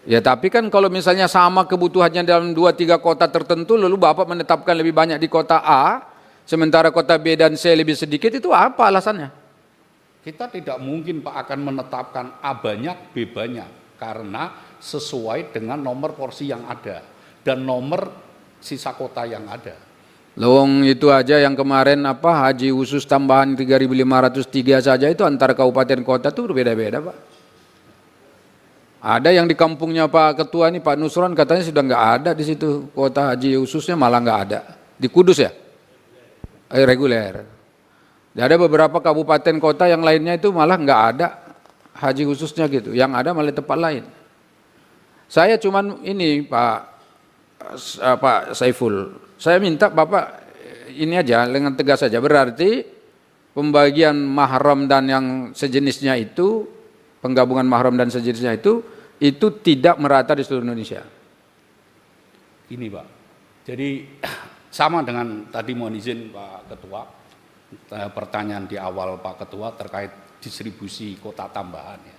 Ya tapi kan kalau misalnya sama kebutuhannya dalam 2-3 kota tertentu, lalu Bapak menetapkan lebih banyak di kota A, sementara kota B dan C lebih sedikit, itu apa alasannya? Kita tidak mungkin Pak akan menetapkan A banyak, B banyak, karena sesuai dengan nomor porsi yang ada dan nomor sisa kota yang ada. Lowong itu aja yang kemarin apa haji khusus tambahan 3.503 saja itu antara kabupaten kota tuh berbeda-beda Pak. Ada yang di kampungnya Pak Ketua ini Pak Nusron katanya sudah nggak ada di situ kota haji khususnya malah nggak ada di Kudus ya, reguler. Dan ada beberapa kabupaten kota yang lainnya itu malah nggak ada haji khususnya gitu, yang ada malah tempat lain. Saya cuman ini Pak Saiful, saya minta Bapak ini aja dengan tegas saja, berarti pembagian mahram dan yang sejenisnya itu, penggabungan mahram dan sejenisnya itu tidak merata di seluruh Indonesia. Ini Pak, jadi sama dengan tadi mohon izin Pak Ketua, pertanyaan di awal Pak Ketua terkait distribusi kota tambahan ya.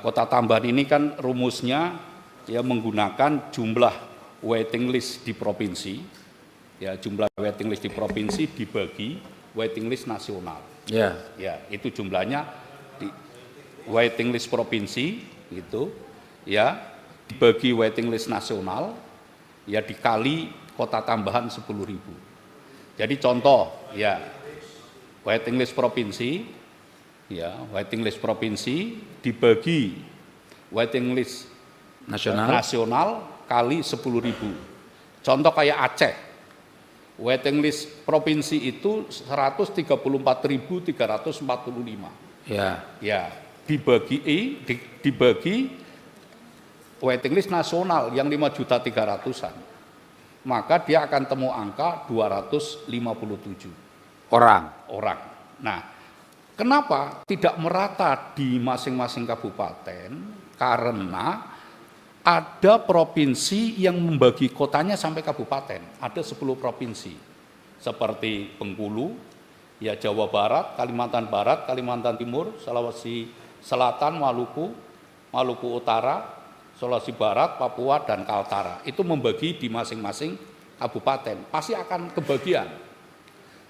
Kota tambahan ini kan rumusnya ya menggunakan jumlah waiting list di provinsi, ya jumlah waiting list di provinsi dibagi waiting list nasional. Ya. Ya, itu jumlahnya di waiting list provinsi gitu, ya dibagi waiting list nasional, ya dikali kota tambahan 10.000. Jadi contoh, ya waiting list provinsi, ya waiting list provinsi dibagi waiting list nasional kali 10.000. Contoh kayak Aceh, waiting list provinsi itu 134.345. Ya, dibagi waiting list nasional yang 5.300.000-an. Maka dia akan temu angka 257 orang. Nah, kenapa tidak merata di masing-masing kabupaten? Karena ada provinsi yang membagi kotanya sampai kabupaten. Ada 10 provinsi seperti Bengkulu, ya Jawa Barat, Kalimantan Barat, Kalimantan Timur, Sulawesi Selatan, Maluku Utara, Sulawesi Barat, Papua, dan Kaltara. Itu membagi di masing-masing kabupaten. Pasti akan kebagian.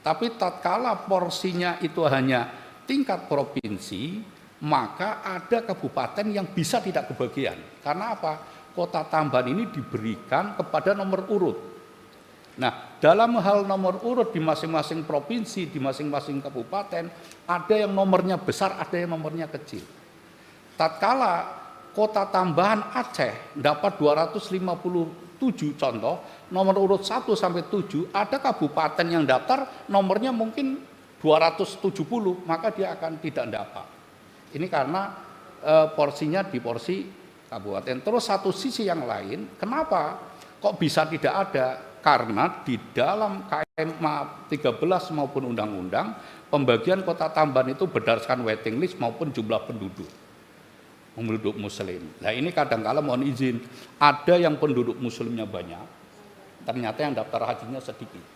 Tapi tatkala porsinya itu hanya tingkat provinsi, maka ada kabupaten yang bisa tidak kebagian. Karena apa? Kota tambahan ini diberikan kepada nomor urut. Nah, dalam hal nomor urut di masing-masing provinsi, di masing-masing kabupaten, ada yang nomornya besar, ada yang nomornya kecil. Tatkala kota tambahan Aceh dapat 257 contoh, nomor urut 1 sampai 7, ada kabupaten yang daftar nomornya mungkin 270, maka dia akan tidak dapat. Ini karena porsinya di porsi kabupaten. Terus satu sisi yang lain, kenapa kok bisa tidak ada? Karena di dalam KMA 13 maupun undang-undang, pembagian kota tambahan itu berdasarkan waiting list maupun jumlah penduduk muslim. Nah ini kadang-kala mohon izin, ada yang penduduk muslimnya banyak, ternyata yang daftar hajinya sedikit.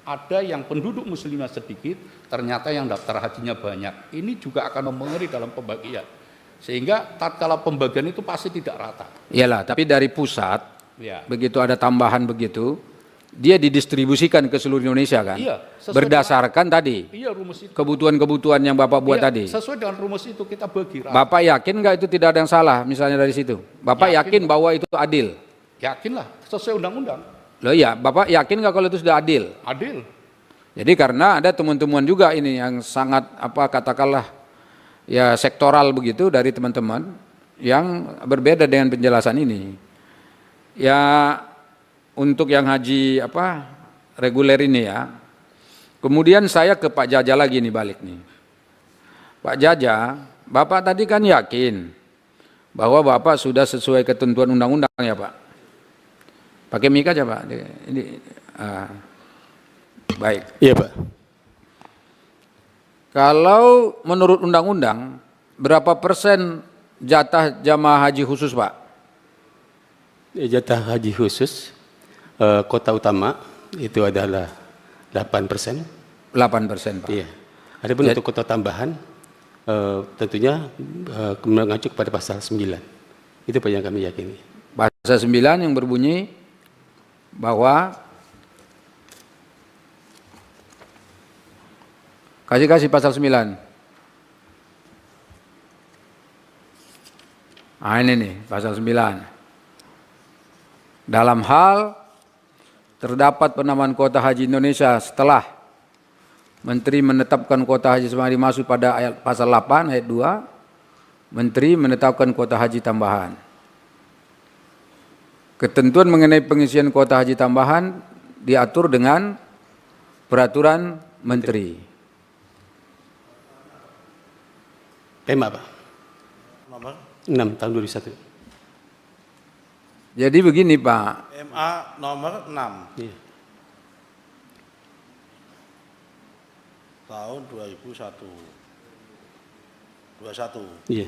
Ada yang penduduk muslimnya sedikit, ternyata yang daftar hajinya banyak. Ini juga akan mempengaruhi dalam pembagian. Sehingga tatkala pembagian itu pasti tidak rata. Iyalah, tapi dari pusat, ya, begitu ada tambahan begitu, dia didistribusikan ke seluruh Indonesia kan? Iya, berdasarkan tadi rumus itu. Kebutuhan-kebutuhan yang Bapak buat tadi. Sesuai dengan rumus itu kita bagi rata. Bapak yakin nggak itu tidak ada yang salah misalnya dari situ? Bapak yakin bahwa itu adil? Yakinlah, sesuai undang-undang. Loh iya, Bapak yakin nggak kalau itu sudah adil? Adil. Jadi karena ada teman-teman juga ini yang sangat katakanlah ya sektoral begitu dari teman-teman yang berbeda dengan penjelasan ini. Ya untuk yang haji reguler ini ya. Kemudian saya ke Pak Jaja lagi nih balik nih. Pak Jaja, Bapak tadi kan yakin bahwa Bapak sudah sesuai ketentuan undang-undang ya Pak. Pakai mic aja Pak. Ini baik. Iya Pak. Kalau menurut undang-undang berapa persen jatah jamaah haji khusus Pak? Jatah haji khusus kota utama itu adalah 8%. 8% Pak. Iya. Adapun untuk kota tambahan tentunya mengacu kepada pasal 9. Itu Pak yang kami yakini. Pasal 9 yang berbunyi bahwa kasih pasal 9. Nah ini nih pasal 9. Dalam hal terdapat penambahan kuota haji Indonesia setelah Menteri menetapkan kuota haji semari masuk pada ayat pasal 8 ayat 2, Menteri menetapkan kuota haji tambahan. Ketentuan mengenai pengisian kuota haji tambahan diatur dengan peraturan Menteri. PMA Pak. Nomor 6 tahun 2001. Jadi begini Pak. MA nomor 6 Iya. tahun 2001. Iya.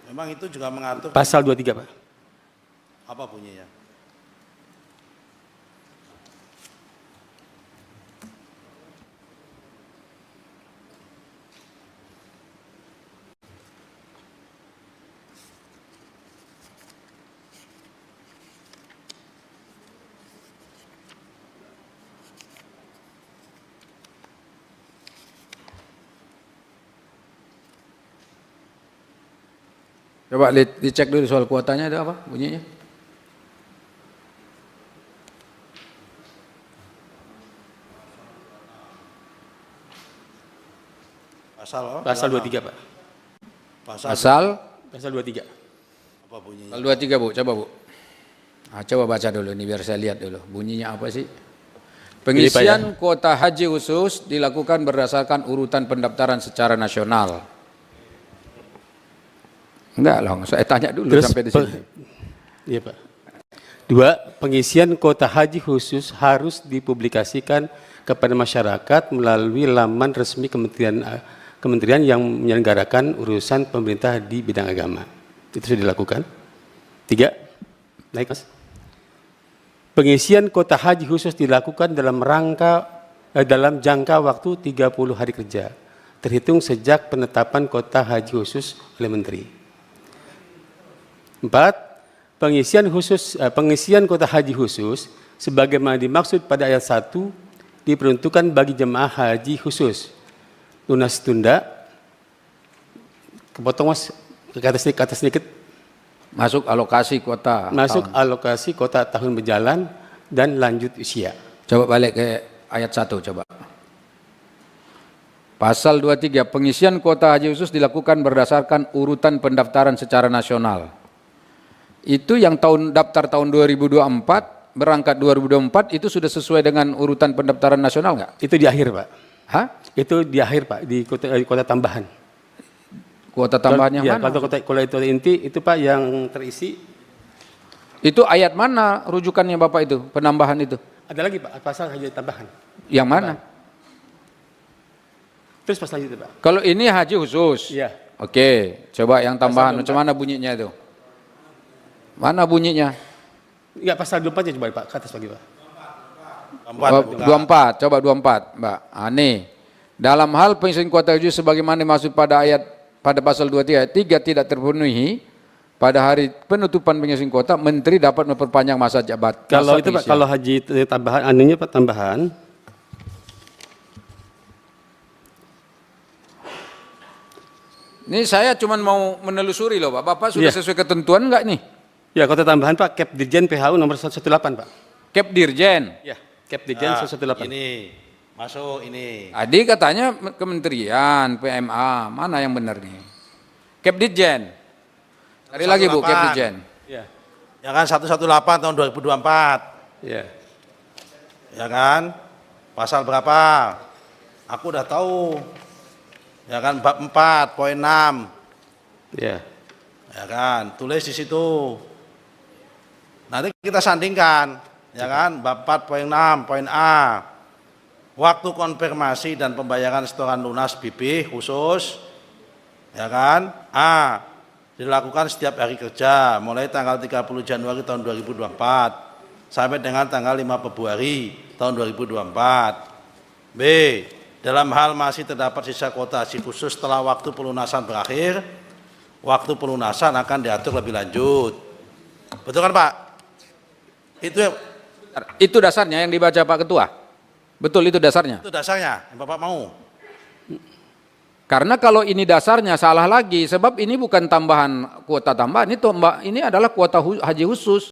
Memang itu juga mengatur Pasal 23 Pak. apa bunyinya? Coba dicek dulu soal kuotanya ada apa bunyinya. Pasal 23 Pak. Pasal 23. apa bunyinya? Pasal 23 Bu, coba Bu. Nah, coba baca dulu nih biar saya lihat dulu. Bunyinya apa sih? Pengisian kuota haji khusus dilakukan berdasarkan urutan pendaftaran secara nasional. Enggak lah, saya tanya dulu Terus, sampai di sini. Iya Pak. 2. Pengisian kuota haji khusus harus dipublikasikan kepada masyarakat melalui laman resmi kementerian yang menyelenggarakan urusan pemerintah di bidang agama. Itu sudah dilakukan. 3. Naik Mas. Pengisian kuota haji khusus dilakukan dalam jangka waktu 30 hari kerja, terhitung sejak penetapan kuota haji khusus oleh Menteri. 4. Pengisian kuota haji khusus sebagaimana dimaksud pada ayat 1 diperuntukkan bagi jemaah haji khusus. Lunas tunda, kepotong Mas, ke atas sedikit. Masuk alokasi kuota. Masuk tahun. alokasi kuota tahun berjalan dan lanjut usia. Coba balik ke ayat 1 coba. Pasal 23, pengisian kuota haji khusus dilakukan berdasarkan urutan pendaftaran secara nasional. Itu yang daftar tahun 2024, berangkat 2024 itu sudah sesuai dengan urutan pendaftaran nasional nggak? Itu di akhir Pak. Hah? Itu di akhir Pak, di kuota tambahan. Kuota tambahannya Ya, mana? kalau itu inti itu Pak yang terisi. Itu ayat mana rujukannya Bapak itu, penambahan itu? Ada lagi Pak, pasal haji tambahan. Yang mana? Terus pasal itu Pak. Kalau ini haji khusus. Iya. Oke, coba yang tambahan. Pasal Macam mana bunyinya itu? Mana bunyinya? Enggak, pasal 24 ya coba Pak, ke atas lagi Pak. 24, coba 24, Mbak. Nih. Dalam hal pengisian kuota haji sebagaimana dimaksud pada pasal 23 ayat 3 tidak terpenuhi pada hari penutupan pengisian kuota, Menteri dapat memperpanjang masa jabatan. Kalau itu Pak, kalau haji tambahan, anunya Pak tambahan. Ini saya cuma mau menelusuri loh Pak. Bapak sudah Iya. sesuai ketentuan enggak nih? Ya, kuota tambahan Pak, Kep Dirjen PHU nomor 118 Pak. Kep Dirjen. Ya, Kep Dirjen 118. Ini masuk ini. Tadi katanya Kementerian, PMA, mana yang benar nih? Kep Dirjen. Cari lagi Bu, Kep Dirjen. Ya. Ya kan 118 tahun 2024. Ya. Ya kan? Pasal berapa? Aku udah tahu. Ya kan bab 4 poin 6. Ya. Ya kan? Tulis di situ. Nanti kita sandingkan. Ya kan? Bab 4 poin 6 poin A. Waktu konfirmasi dan pembayaran setoran lunas BP khusus. Ya kan? A. Dilakukan setiap hari kerja mulai tanggal 30 Januari tahun 2024 sampai dengan tanggal 5 Februari tahun 2024. B. Dalam hal masih terdapat sisa kuota haji khusus setelah waktu pelunasan berakhir, waktu pelunasan akan diatur lebih lanjut. Betul kan Pak? Itu dasarnya yang dibaca Pak Ketua. Betul, itu dasarnya. Itu dasarnya yang Bapak mau. Karena kalau ini dasarnya salah lagi, sebab ini bukan tambahan kuota tambahan, ini adalah kuota haji khusus.